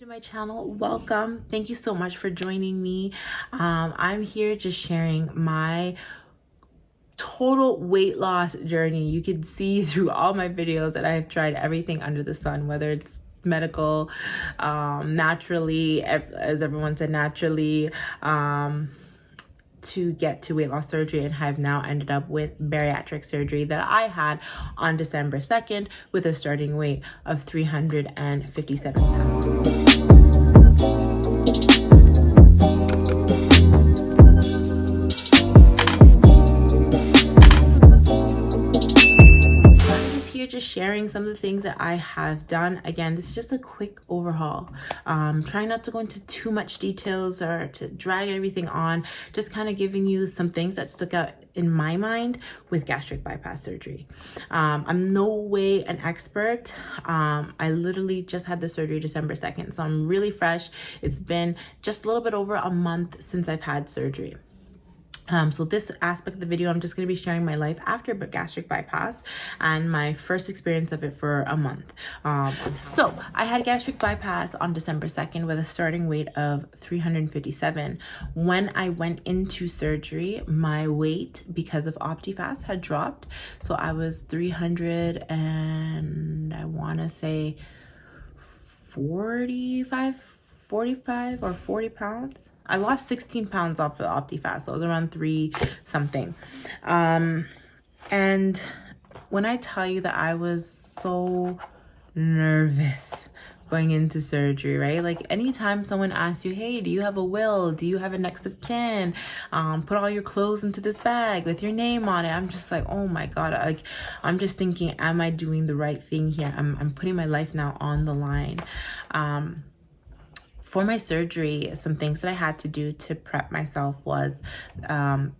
To my channel, welcome. Thank you so much for joining me. I'm here just sharing my total weight loss journey. You can see through all my videos that I've tried everything under the sun, whether it's medical, naturally, as everyone said, naturally, to get to weight loss surgery, and have now ended up with bariatric surgery that I had on December 2nd with a starting weight of 357 pounds. Just sharing some of the things that I have done. Again, this is just a quick overhaul. Trying not to go into too much details or to drag everything on, just kind of giving you some things that stuck out in my mind with gastric bypass surgery. I'm no way an expert. I literally just had the surgery December 2nd, so I'm really fresh. It's been just a little bit over a month since I've had surgery. So this aspect of the video, I'm just going to be sharing my life after gastric bypass and my first experience of it for a month. So I had gastric bypass on December 2nd with a starting weight of 357. When I went into surgery, my weight, because of OptiFast, had dropped. So I was 300 and I want to say 45 or 40 pounds. I lost 16 pounds off of OptiFast, so it was around 3 something. And when I tell you that I was so nervous going into surgery, right? Like anytime someone asks you, hey, do you have a will? Do you have a next of kin? Put all your clothes into this bag with your name on it. I'm just like, oh my God. Like, I'm just thinking, am I doing the right thing here? I'm putting my life now on the line. For my surgery, some things that I had to do to prep myself was,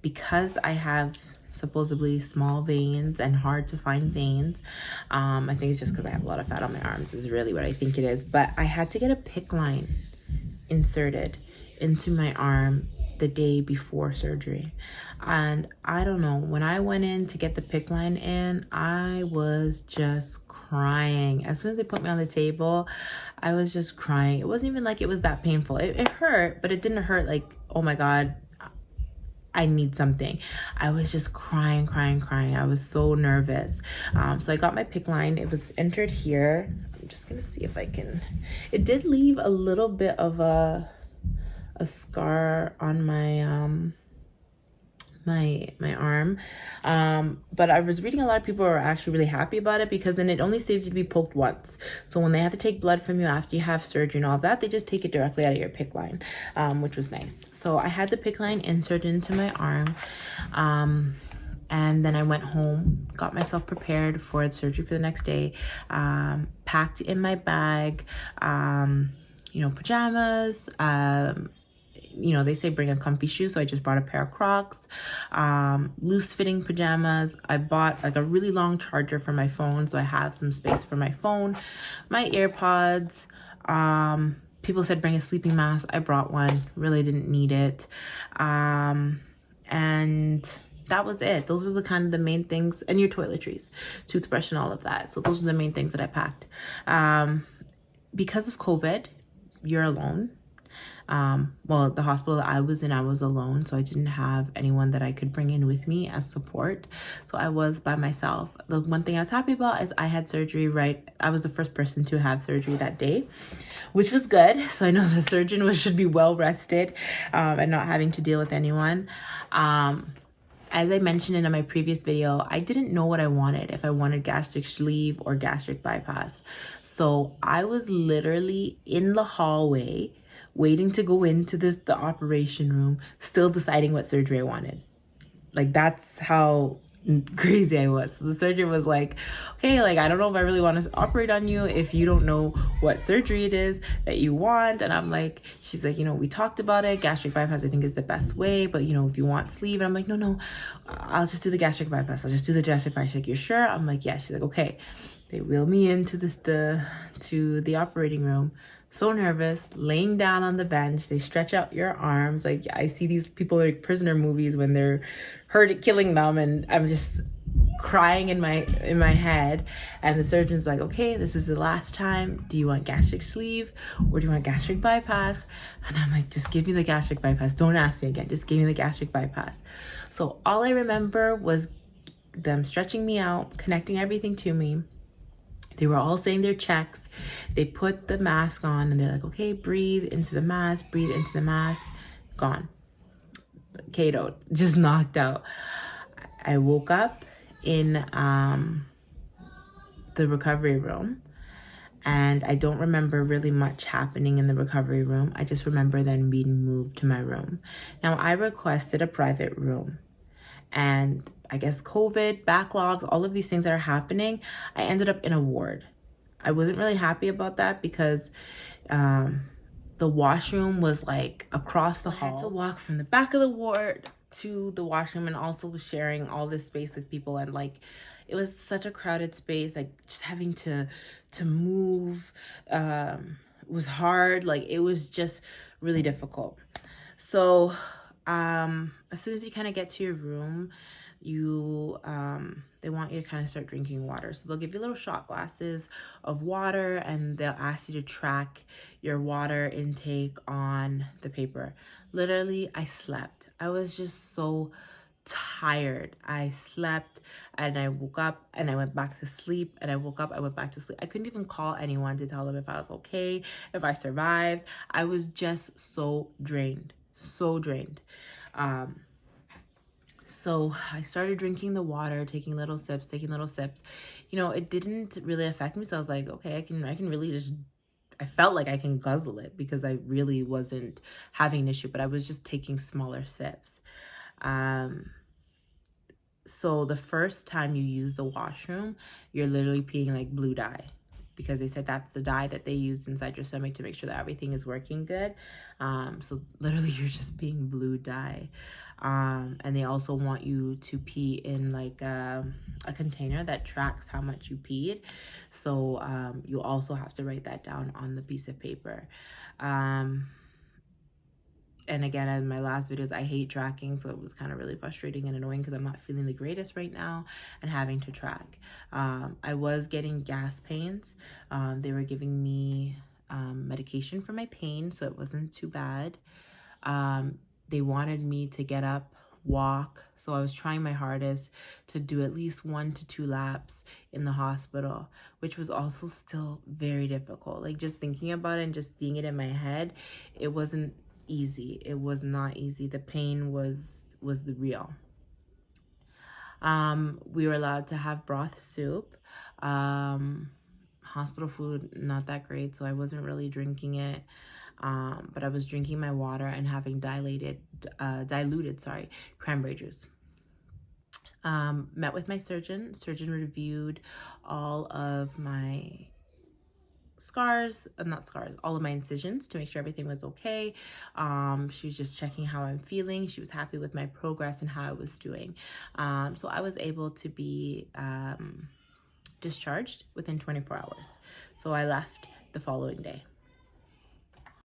because I have supposedly small veins and hard to find veins. I think it's just because I have a lot of fat on my arms is really what I think it is. But I had to get a PICC line inserted into my arm the day before surgery. And I don't know, when I went in to get the PICC line in, I was just crying. As soon as they put me on the table, I was just crying. It wasn't even like it was that painful. It hurt, but it didn't hurt like, oh my God, I need something. I was just crying. I was so nervous. So I got my PICC line. It was entered here. I'm just gonna see if I can. It did leave a little bit of a scar on my my arm, but I was reading a lot of people are actually really happy about it, because then it only saves you to be poked once. So when they have to take blood from you after you have surgery and all that, they just take it directly out of your PICC line, which was nice. So I had the PICC line inserted into my arm, and then I went home, got myself prepared for the surgery for the next day, packed in my bag, pajamas, they say bring a comfy shoe, so I just brought a pair of Crocs, loose fitting pajamas. I bought like a really long charger for my phone, so I have some space for my phone, my AirPods. People said bring a sleeping mask. I brought one, really didn't need it. And that was it. Those are the kind of the main things, and your toiletries, toothbrush and all of that. So those are the main things that I packed. Because of COVID, you're alone. Well, the hospital that I was in, I was alone, so I didn't have anyone that I could bring in with me as support. So I was by myself. The one thing I was happy about is I had surgery I was the first person to have surgery that day, which was good. So I know the surgeon should be well rested, and not having to deal with anyone. As I mentioned in my previous video, I didn't know what I wanted, if I wanted gastric sleeve or gastric bypass. So I was literally in the hallway waiting to go into the operation room, still deciding what surgery I wanted. Like, that's how crazy I was. So the surgeon was like, okay, like, I don't know if I really want to operate on you if you don't know what surgery it is that you want. And I'm like, she's like, we talked about it. Gastric bypass, I think, is the best way. But, if you want sleeve. And I'm like, no, I'll just do the gastric bypass. I'll just do the gastric bypass. She's like, you're sure? I'm like, yeah. She's like, okay. They wheel me into the operating room. So nervous, laying down on the bench. They stretch out your arms. Like, I see these people like prisoner movies when they're hurt at killing them, and I'm just crying in my head, and the surgeon's like, okay, this is the last time. Do you want gastric sleeve or do you want gastric bypass? And I'm like, just give me the gastric bypass. Don't ask me again. Just give me the gastric bypass. So all I remember was them stretching me out, connecting everything to me. They were all saying their checks. They put the mask on and they're like, okay, breathe into the mask, breathe into the mask. Gone. KO'd, just knocked out. I woke up in the recovery room, and I don't remember really much happening in the recovery room. I just remember then being moved to my room. Now, I requested a private room, and I guess COVID, backlog, all of these things that are happening, I ended up in a ward. I wasn't really happy about that because the washroom was like across the hall. I had to walk from the back of the ward to the washroom, and also sharing all this space with people, and like it was such a crowded space. Like just having to move was hard. Like it was just really difficult. So as soon as you kind of get to your room, you they want you to kind of start drinking water. So they'll give you little shot glasses of water, and they'll ask you to track your water intake on the paper. Literally, I slept. I was just so tired. I slept and I woke up and I went back to sleep, and I woke up, I went back to sleep. I couldn't even call anyone to tell them if I was okay, if I survived. I was just so drained, so drained. So I started drinking the water, taking little sips. You know, it didn't really affect me. So I was like, okay, I can really just, I felt like I can guzzle it because I really wasn't having an issue, but I was just taking smaller sips. So the first time you use the washroom, you're literally peeing like blue dye, because they said that's the dye that they used inside your stomach to make sure that everything is working good. So literally you're just being blue dye. And they also want you to pee in like a container that tracks how much you peed. So you also have to write that down on the piece of paper. And again, in my last videos, I hate tracking, so it was kind of really frustrating and annoying because I'm not feeling the greatest right now and having to track. I was getting gas pains. They were giving me medication for my pain, so it wasn't too bad. They wanted me to get up, walk, so I was trying my hardest to do at least 1 to 2 laps in the hospital, which was also still very difficult. Like just thinking about it and just seeing it in my head, it wasn't easy. It was not easy. The pain was the real. We were allowed to have broth soup. Hospital food, not that great, so I wasn't really drinking it. But I was drinking my water and having diluted cranberry juice. Met with my surgeon. Surgeon reviewed all of my all of my incisions to make sure everything was okay. She was just checking how I'm feeling. She was happy with my progress and how I was doing. So I was able to be discharged within 24 hours. So I left the following day.